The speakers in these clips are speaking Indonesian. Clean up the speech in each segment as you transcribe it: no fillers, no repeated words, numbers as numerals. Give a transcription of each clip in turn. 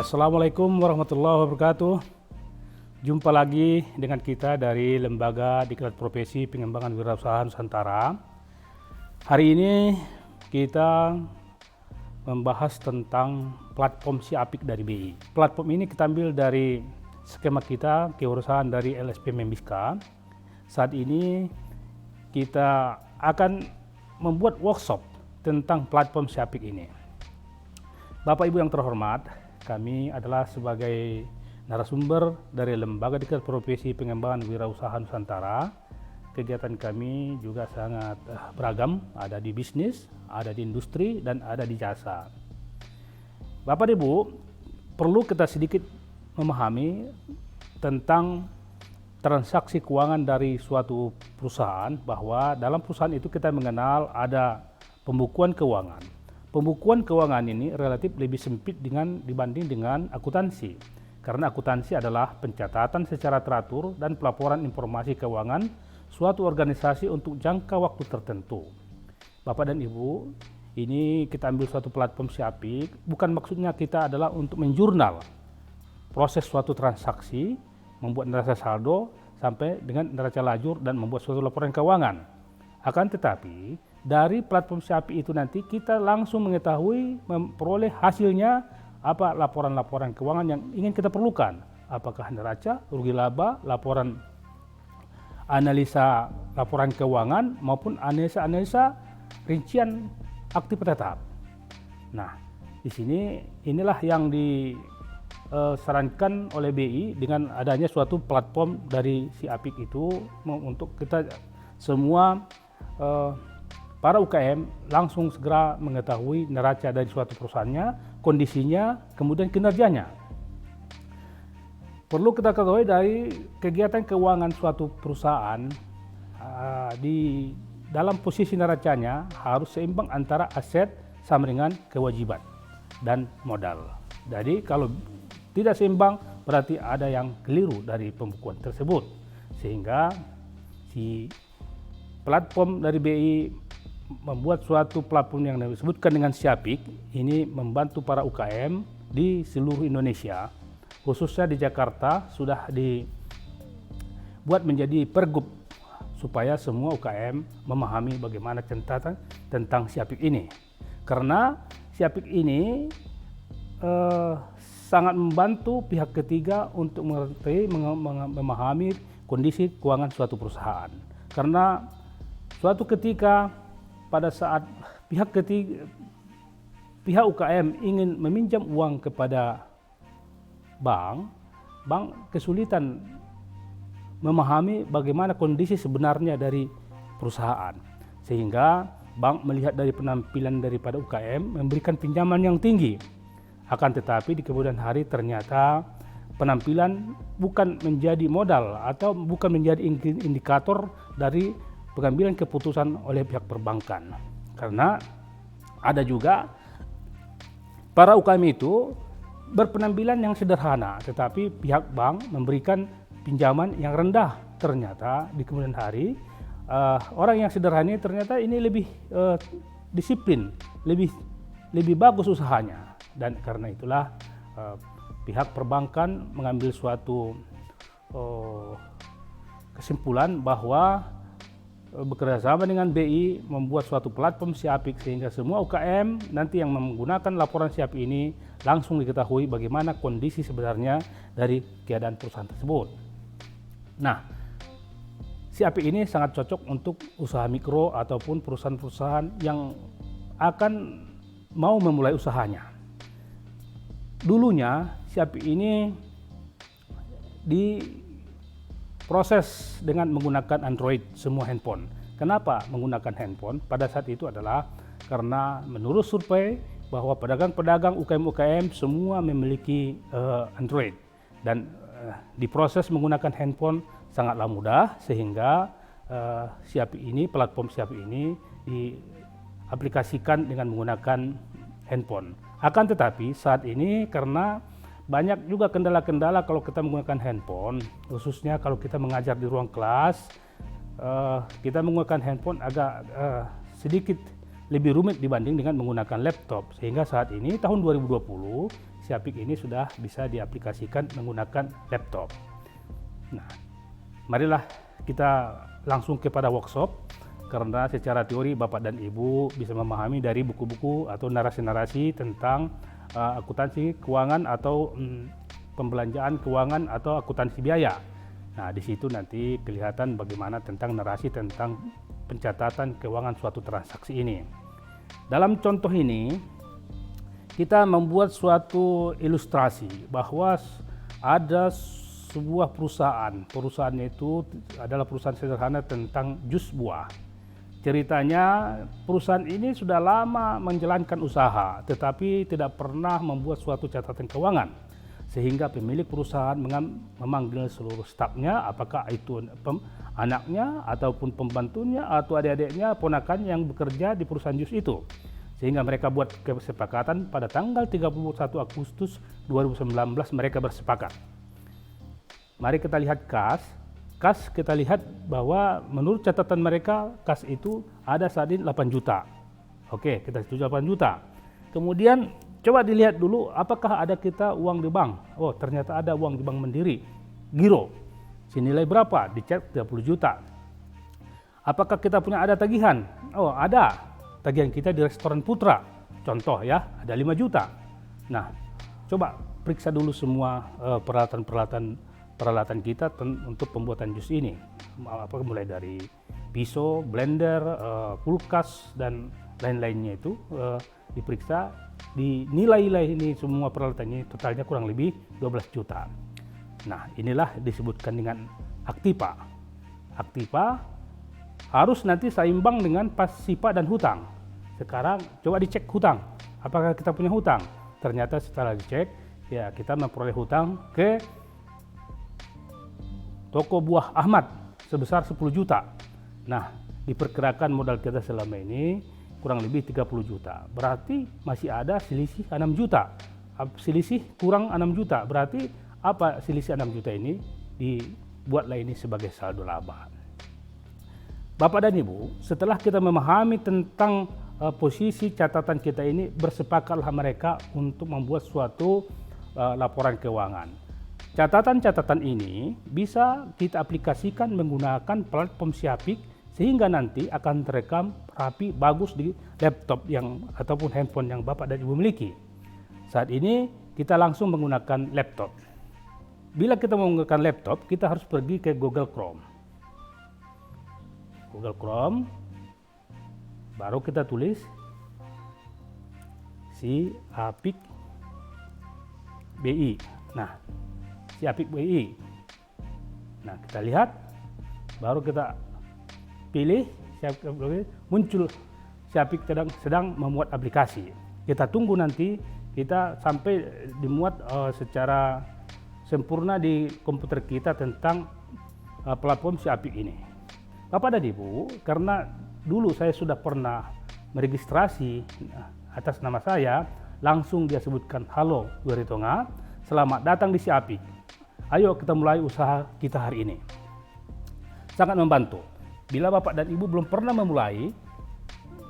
Assalamualaikum warahmatullahi wabarakatuh. Jumpa lagi dengan kita dari Lembaga Diklat Profesi Pengembangan Wirausaha Nusantara. Hari ini kita membahas tentang platform Siapik dari BI. Platform ini kita ambil dari skema kita kewirausahaan dari LSP Membiska. Saat ini kita akan membuat workshop tentang platform Siapik ini. Bapak Ibu yang terhormat, kami adalah sebagai narasumber dari Lembaga Diklat Profesi Pengembangan Wirausaha Nusantara. Kegiatan kami juga sangat beragam, ada di bisnis, ada di industri, dan ada di jasa. Bapak Ibu, perlu kita sedikit memahami tentang transaksi keuangan dari suatu perusahaan, bahwa dalam perusahaan itu kita mengenal ada pembukuan keuangan. Pembukuan keuangan ini relatif lebih sempit dibanding dengan akuntansi, karena akuntansi adalah pencatatan secara teratur dan pelaporan informasi keuangan suatu organisasi untuk jangka waktu tertentu. Bapak dan Ibu, ini kita ambil suatu platform Siapik, bukan maksudnya kita adalah untuk menjurnal proses suatu transaksi, membuat neraca saldo sampai dengan neraca lajur dan membuat suatu laporan keuangan. Akan tetapi dari platform Siapik itu nanti kita langsung mengetahui, memperoleh hasilnya apa laporan-laporan keuangan yang ingin kita perlukan. Apakah neraca, rugi laba, laporan analisa laporan keuangan maupun analisa rincian aktif tetap. Nah, di sini inilah yang disarankan oleh BI dengan adanya suatu platform dari Siapik itu untuk kita semua para UKM langsung segera mengetahui neraca dari suatu perusahaannya, kondisinya, kemudian kinerjanya. Perlu kita ketahui dari kegiatan keuangan suatu perusahaan, di dalam posisi neracanya harus seimbang antara aset sama dengan kewajiban dan modal. Jadi kalau tidak seimbang berarti ada yang keliru dari pembukuan tersebut. Sehingga si platform dari BI membuat suatu platform yang disebutkan dengan Siapik ini membantu para UKM di seluruh Indonesia, khususnya di Jakarta sudah dibuat menjadi pergub supaya semua UKM memahami bagaimana catatan tentang Siapik ini. Karena Siapik ini sangat membantu pihak ketiga untuk mengerti, memahami kondisi keuangan suatu perusahaan. Karena suatu ketika pada saat pihak UKM ingin meminjam uang kepada bank kesulitan memahami bagaimana kondisi sebenarnya dari perusahaan. Sehingga bank melihat dari penampilan daripada UKM memberikan pinjaman yang tinggi. Akan tetapi di kemudian hari ternyata penampilan bukan menjadi modal atau bukan menjadi indikator dari pengambilan keputusan oleh pihak perbankan. Karena ada juga para UKM itu berpenampilan yang sederhana, tetapi pihak bank memberikan pinjaman yang rendah. Ternyata di kemudian hari orang yang sederhana ternyata ini lebih disiplin, lebih bagus usahanya. Dan karena itulah pihak perbankan mengambil suatu kesimpulan bahwa bekerjasama dengan BI membuat suatu platform Siapik sehingga semua UKM nanti yang menggunakan laporan Siapik ini langsung diketahui bagaimana kondisi sebenarnya dari keadaan perusahaan tersebut. Nah, Siapik ini sangat cocok untuk usaha mikro ataupun perusahaan-perusahaan yang akan mau memulai usahanya. Dulunya Siapik ini diproses dengan menggunakan Android semua handphone. Kenapa menggunakan handphone? Pada saat itu adalah karena menurut survei bahwa pedagang-pedagang UKM-UKM semua memiliki Android dan diproses menggunakan handphone sangatlah mudah, sehingga Siapik ini, platform Siapik ini diaplikasikan dengan menggunakan handphone. Akan tetapi saat ini karena banyak juga kendala-kendala kalau kita menggunakan handphone, khususnya kalau kita mengajar di ruang kelas, kita menggunakan handphone agak sedikit lebih rumit dibanding dengan menggunakan laptop. Sehingga saat ini tahun 2020 Siapik ini sudah bisa diaplikasikan menggunakan laptop. Nah, marilah kita langsung kepada workshop, karena secara teori Bapak dan Ibu bisa memahami dari buku-buku atau narasi-narasi tentang akuntansi keuangan atau pembelanjaan keuangan atau akuntansi biaya. Nah, di situ nanti kelihatan bagaimana tentang narasi tentang pencatatan keuangan suatu transaksi ini. Dalam contoh ini, kita membuat suatu ilustrasi bahwa ada sebuah perusahaan. Perusahaan itu adalah perusahaan sederhana tentang jus buah. Ceritanya perusahaan ini sudah lama menjalankan usaha, tetapi tidak pernah membuat suatu catatan keuangan. Sehingga pemilik perusahaan memanggil seluruh stafnya, apakah itu anaknya ataupun pembantunya atau adik-adiknya, ponakan yang bekerja di perusahaan jus itu. Sehingga mereka buat kesepakatan pada tanggal 31 Agustus 2019 mereka bersepakat. Mari kita lihat kas. Kas kita lihat bahwa menurut catatan mereka kas itu ada saat ini 8 juta. Oke, kita setuju 8 juta. Kemudian coba dilihat dulu apakah ada kita uang di bank. Oh, ternyata ada uang di Bank Mandiri, giro. Senilai berapa? Dicek 30 juta. Apakah kita punya ada tagihan? Oh, ada. Tagihan kita di restoran Putra. Contoh ya, ada 5 juta. Nah, coba periksa dulu semua peralatan kita untuk pembuatan jus ini. Mulai dari pisau, blender, kulkas dan lain-lainnya itu diperiksa, dinilai ini semua peralatannya totalnya kurang lebih 12 juta. Nah, inilah disebutkan dengan aktiva. Aktiva harus nanti seimbang dengan pasipa dan hutang. Sekarang coba dicek hutang. Apakah kita punya hutang? Ternyata setelah dicek, ya kita memperoleh hutang ke toko buah Ahmad sebesar 10 juta. Nah, diperkirakan modal kita selama ini kurang lebih 30 juta. Berarti masih ada selisih 6 juta. Selisih kurang 6 juta. Berarti apa selisih 6 juta ini? Dibuatlah ini sebagai saldo laba. Bapak dan Ibu, setelah kita memahami tentang posisi catatan kita ini, bersepakatlah mereka untuk membuat suatu laporan keuangan. Catatan-catatan ini bisa kita aplikasikan menggunakan platform Siapik, sehingga nanti akan terekam rapi bagus di laptop ataupun handphone yang Bapak dan Ibu miliki. Saat ini kita langsung menggunakan laptop. Bila kita menggunakan laptop, kita harus pergi ke Google Chrome. Google Chrome, baru kita tulis Siapik BI. Nah, Siapik BI. Nah, kita lihat, baru kita pilih, muncul Siapik sedang memuat aplikasi. Kita tunggu nanti kita sampai dimuat secara sempurna di komputer kita tentang platform Siapik ini. Bapak dan Ibu, karena dulu saya sudah pernah meregistrasi atas nama saya, langsung dia sebutkan, halo Wiritonga, selamat datang di Siapik. Ayo kita mulai usaha kita hari ini. Sangat membantu. Bila Bapak dan Ibu belum pernah memulai,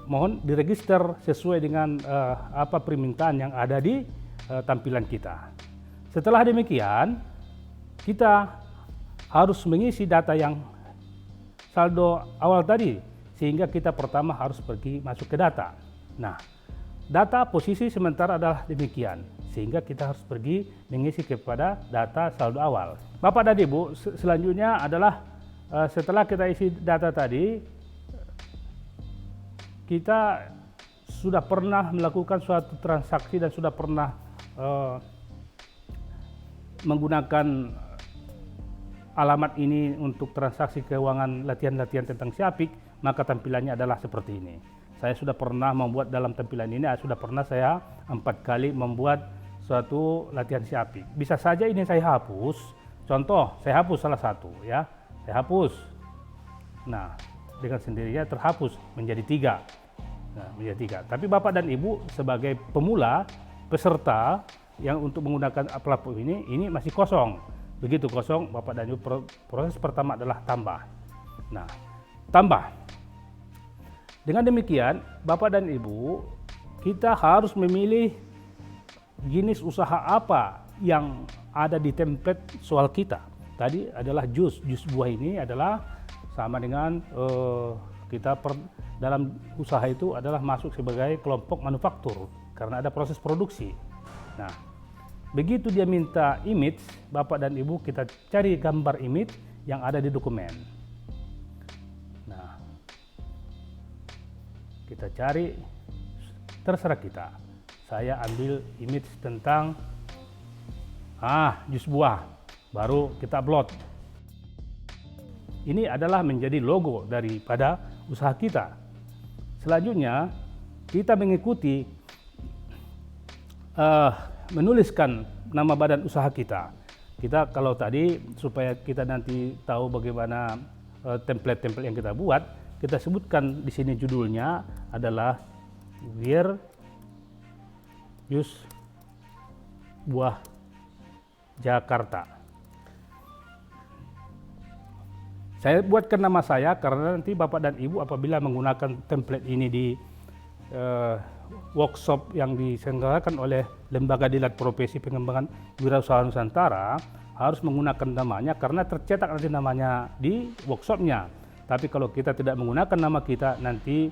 mohon diregister sesuai dengan apa permintaan yang ada di tampilan kita. Setelah demikian, kita harus mengisi data yang saldo awal tadi, sehingga kita pertama harus pergi masuk ke data. Nah, data posisi sementara adalah demikian, sehingga kita harus pergi mengisi kepada data saldo awal. Bapak dan Ibu, selanjutnya adalah setelah kita isi data tadi, kita sudah pernah melakukan suatu transaksi dan sudah pernah menggunakan alamat ini untuk transaksi keuangan latihan-latihan tentang Siapik, maka tampilannya adalah seperti ini. Saya sudah pernah membuat dalam tampilan ini, sudah pernah saya 4 kali membuat suatu latihan Siapik. Bisa saja ini saya hapus, contoh saya hapus salah satu ya. Saya hapus. Nah, dengan sendirinya terhapus menjadi 3. Nah, menjadi 3. Tapi Bapak dan Ibu sebagai pemula, peserta yang untuk menggunakan platform ini masih kosong. Begitu kosong, Bapak dan Ibu proses pertama adalah tambah. Nah, tambah. Dengan demikian, Bapak dan Ibu, kita harus memilih jenis usaha apa yang ada di template soal kita. Tadi adalah jus buah ini adalah sama dengan dalam usaha itu adalah masuk sebagai kelompok manufaktur karena ada proses produksi. Nah, begitu dia minta image, Bapak dan Ibu kita cari gambar image yang ada di dokumen. Nah, kita cari, terserah kita. Saya ambil image tentang jus buah, baru kita upload. Ini adalah menjadi logo daripada usaha kita. Selanjutnya kita mengikuti menuliskan nama badan usaha kita. Kita kalau tadi supaya kita nanti tahu bagaimana template-template yang kita buat, kita sebutkan di sini judulnya adalah Wir Jus Buah Jakarta. Saya buatkan nama saya karena nanti Bapak dan Ibu apabila menggunakan template ini di workshop yang diselenggarakan oleh Lembaga Diklat Profesi Pengembangan Wirausaha Nusantara harus menggunakan namanya karena tercetak nanti namanya di workshopnya. Tapi kalau kita tidak menggunakan nama kita nanti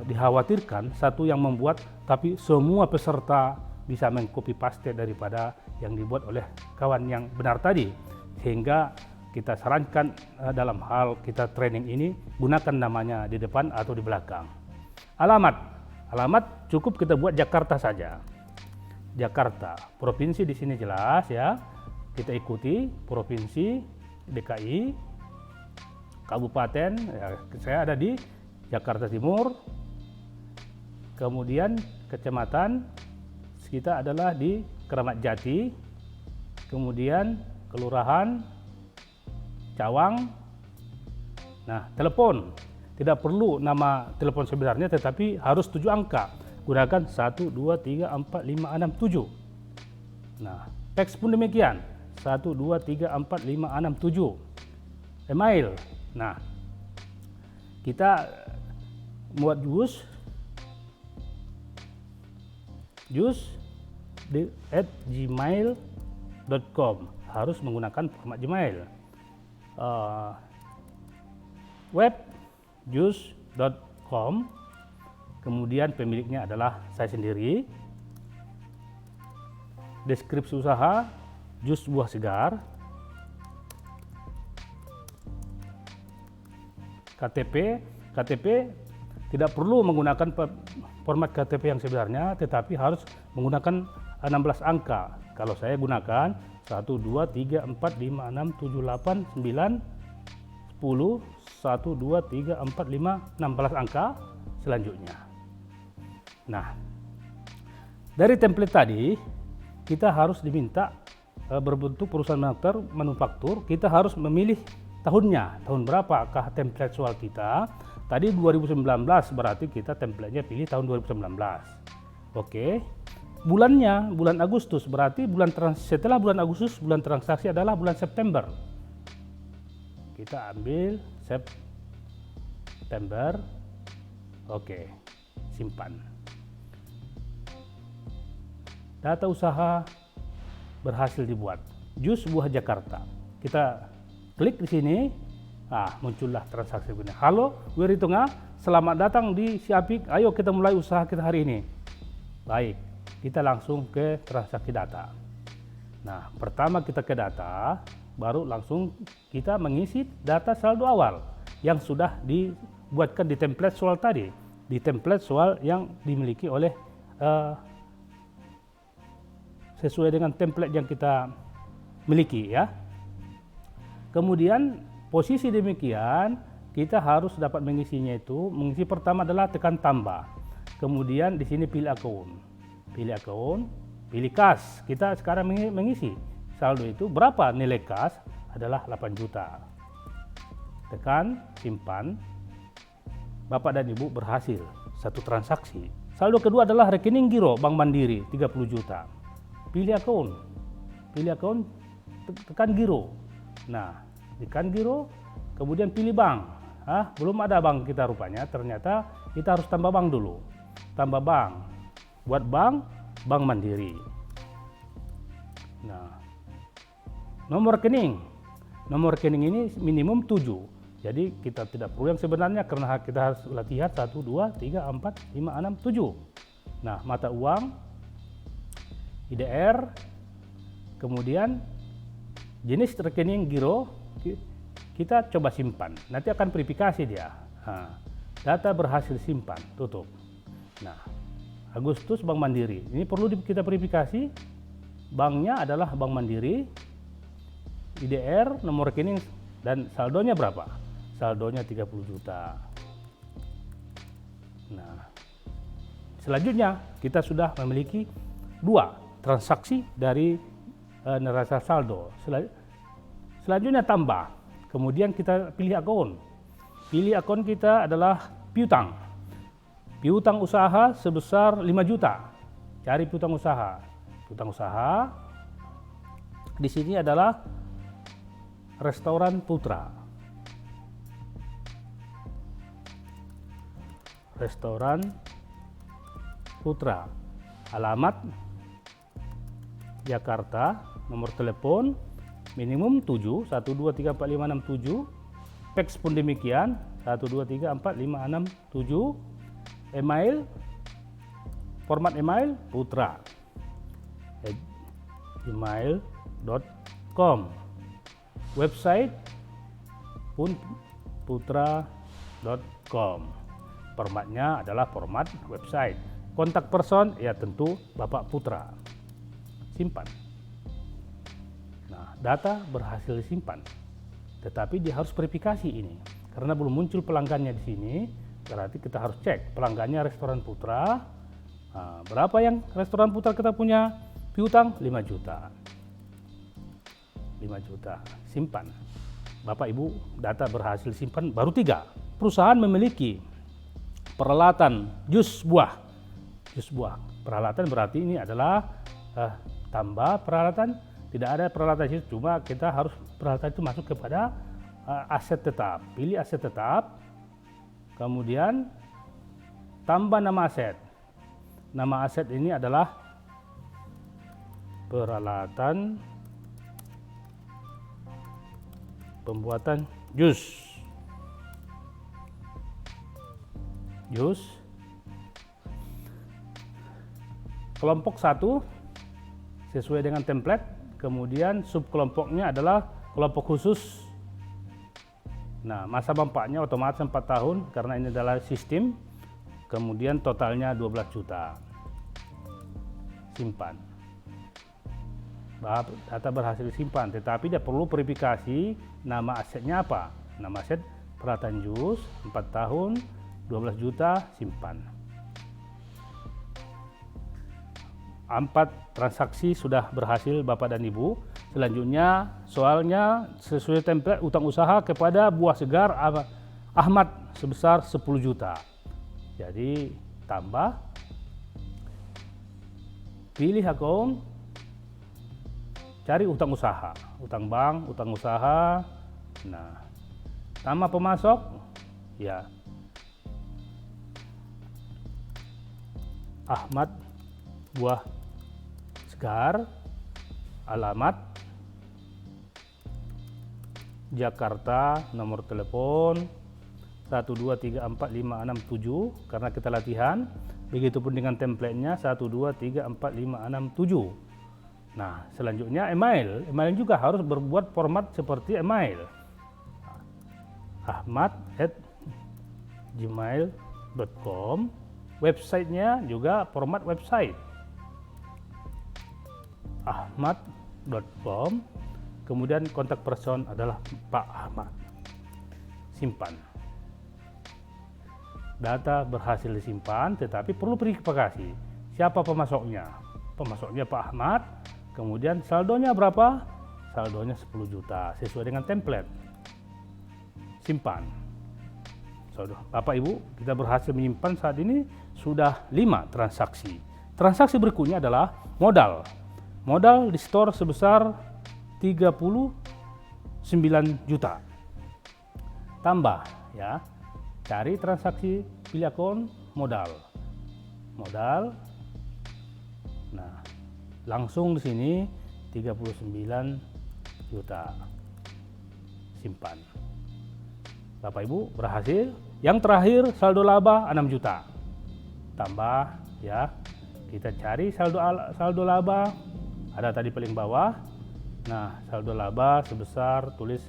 dikhawatirkan satu yang membuat tapi semua peserta bisa mengcopy paste daripada yang dibuat oleh kawan yang benar tadi, sehingga kita sarankan dalam hal kita training ini gunakan namanya di depan atau di belakang. Alamat cukup kita buat Jakarta saja. Jakarta, provinsi di sini jelas ya. Kita ikuti provinsi DKI, kabupaten. Ya, saya ada di Jakarta Timur. Kemudian kecamatan kita adalah di Keramat Jati. Kemudian kelurahan Cawang. Nah, telepon. Tidak perlu nama telepon sebenarnya tetapi harus 7 angka. Gunakan 1, 2, 3, 4, 5, 6, 7. Nah, teks pun demikian. 1, 2, 3, 4, 5, 6, 7. Email. Nah, kita buat jus@gmail.com. Harus menggunakan format Gmail. Web jus.com, kemudian pemiliknya adalah saya sendiri. Deskripsi usaha jus buah segar. KTP tidak perlu menggunakan format KTP yang sebenarnya, tetapi harus menggunakan 16 angka. Kalau saya gunakan 1, 2, 3, 4, 5, 6, 7, 8, 9, 10, 1, 2, 3, 4, 5, 16 angka selanjutnya. Nah, dari template tadi kita harus diminta berbentuk perusahaan manufaktur, kita harus memilih tahunnya, tahun berapakah template soal kita. Tadi 2019 berarti kita templatenya pilih tahun 2019. Oke. Bulannya, bulan Agustus, berarti setelah bulan Agustus, bulan transaksi adalah bulan September. Kita ambil September, oke, simpan. Data usaha berhasil dibuat, jus buah Jakarta. Kita klik di sini, muncullah transaksi begini. Halo, Wiritunga, selamat datang di Siapik, ayo kita mulai usaha kita hari ini. Baik. Kita langsung ke transaksi data. Nah, pertama kita ke data, baru langsung kita mengisi data saldo awal yang sudah dibuatkan di template soal tadi, di template soal yang dimiliki oleh sesuai dengan template yang kita miliki ya. Kemudian posisi demikian kita harus dapat mengisinya itu, mengisi pertama adalah tekan tambah. Kemudian di sini pilih akun. Pilih akun, pilih kas. Kita sekarang mengisi saldo itu berapa nilai kas adalah 8 juta. Tekan simpan. Bapak dan Ibu berhasil satu transaksi. Saldo kedua adalah rekening giro Bank Mandiri 30 juta. Pilih akun. Pilih akun, tekan giro. Nah, tekan giro, kemudian pilih bank. Belum ada bank kita rupanya. Ternyata kita harus tambah bank dulu. Tambah bank. Buat bank Mandiri. Nah, nomor rekening. Nomor rekening ini minimum 7. Jadi kita tidak perlu yang sebenarnya karena kita harus latihan 1, 2, 3, 4, 5, 6, 7. Nah, mata uang, IDR, kemudian jenis rekening giro, kita coba simpan. Nanti akan verifikasi dia. Nah, data berhasil simpan, tutup. Nah, Agustus Bank Mandiri. Ini perlu kita verifikasi. Banknya adalah Bank Mandiri, IDR, nomor rekening, dan saldonya berapa? Saldonya 30 juta. Nah, selanjutnya kita sudah memiliki 2 transaksi dari neraca saldo. Selanjutnya tambah. Kemudian kita pilih akun. Pilih akun kita adalah piutang. Piutang usaha sebesar 5 juta. Cari piutang usaha. Piutang usaha di sini adalah Restoran Putra. Restoran Putra. Alamat Jakarta, nomor telepon minimum 7, 1, 2, 3, 4, 5, 6, 7. Fax pun demikian, 1, 2, 3, 4, 5, 6, 7. Email, format email putra @gmail.com. Website pun putra.com. Formatnya adalah format website. Kontak person ya tentu Bapak Putra. Simpan. Nah, data berhasil disimpan. Tetapi dia harus verifikasi ini. Karena belum muncul pelanggannya di sini, berarti kita harus cek pelanggannya Restoran Putra. Nah, berapa yang Restoran Putra kita punya piutang? 5 juta. 5 juta. Simpan. Bapak Ibu, data berhasil simpan baru 3. Perusahaan memiliki peralatan jus buah. Jus buah. Peralatan berarti ini adalah tambah peralatan. Tidak ada peralatan itu, cuma kita harus peralatan itu masuk kepada aset tetap. Pilih aset tetap. Kemudian tambah nama aset. Nama aset ini adalah peralatan pembuatan jus. Jus. Kelompok 1 sesuai dengan template, kemudian subkelompoknya adalah kelompok khusus. Nah, masa manfaatnya otomatis 4 tahun karena ini adalah sistem. Kemudian totalnya 12 juta. Simpan. Data berhasil disimpan, tetapi dia perlu verifikasi nama asetnya apa. Nama aset peralatan jus 4 tahun 12 juta simpan. 4 transaksi sudah berhasil Bapak dan Ibu. Selanjutnya soalnya sesuai template utang usaha kepada Buah Segar Ahmad sebesar 10 juta. Jadi tambah, pilih akun, cari utang usaha, utang bank, utang usaha. Nah, nama pemasok ya Ahmad Buah Segar, alamat Jakarta, nomor telepon 1, 2, 3, 4, 5, 6, 7 karena kita latihan. Begitupun dengan template-nya 1, 2, 3, 4, 5, 6, 7. Nah, selanjutnya email. Email juga harus berbuat format seperti email. ahmad@gmail.com. Websitenya juga format website ahmad.com. Kemudian kontak person adalah Pak Ahmad. Simpan. Data berhasil disimpan, tetapi perlu verifikasi. Siapa pemasoknya? Pemasoknya Pak Ahmad. Kemudian saldonya berapa? Saldonya 10 juta sesuai dengan template. Simpan. Bapak Ibu, kita berhasil menyimpan saat ini sudah 5 transaksi. Transaksi berikutnya adalah modal. Modal di store sebesar 39 juta. Tambah ya. Cari transaksi pilih akun modal. Nah, langsung di sini 39 juta simpan. Bapak Ibu berhasil. Yang terakhir saldo laba 6 juta. Tambah ya. Kita cari saldo laba. Ada tadi paling bawah. Nah, saldo laba sebesar tulis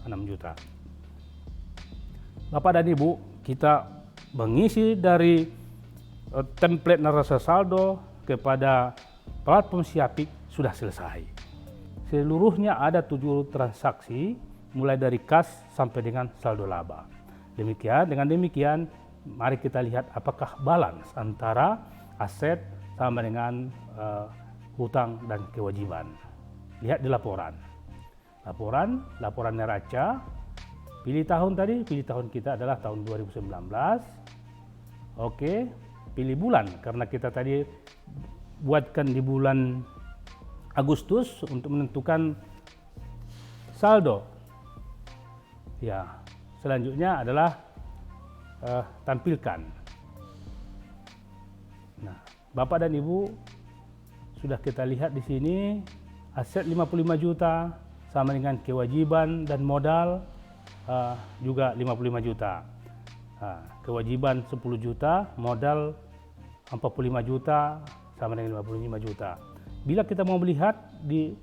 6 juta. Bapak dan Ibu, kita mengisi dari template neraca saldo kepada platform Siapik sudah selesai. Seluruhnya ada 7 transaksi mulai dari kas sampai dengan saldo laba. Dengan demikian mari kita lihat apakah balance antara aset sama dengan hutang dan kewajiban. Lihat di laporan neraca. Pilih tahun kita adalah tahun 2019. Oke, pilih bulan karena kita tadi buatkan di bulan Agustus untuk menentukan saldo. Ya, selanjutnya adalah tampilkan. Nah, Bapak dan Ibu sudah kita lihat di sini aset 55 juta sama dengan kewajiban dan modal juga 55 juta. Kewajiban 10 juta, modal 45 juta sama dengan 55 juta. Bila kita mau melihat di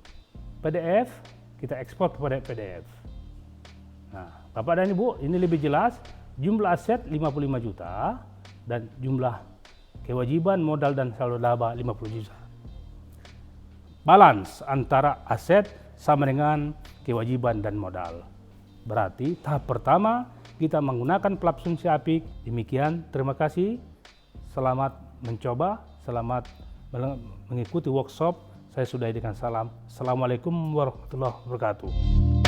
PDF, kita ekspor kepada PDF. Nah, Bapak dan Ibu, ini lebih jelas jumlah aset 55 juta dan jumlah kewajiban, modal dan saldo laba 50 juta. Balance antara aset sama dengan kewajiban dan modal. Berarti tahap pertama kita menggunakan platform Siapik. Demikian, terima kasih. Selamat mencoba, selamat mengikuti workshop. Saya sudahi dengan salam. Assalamualaikum warahmatullahi wabarakatuh.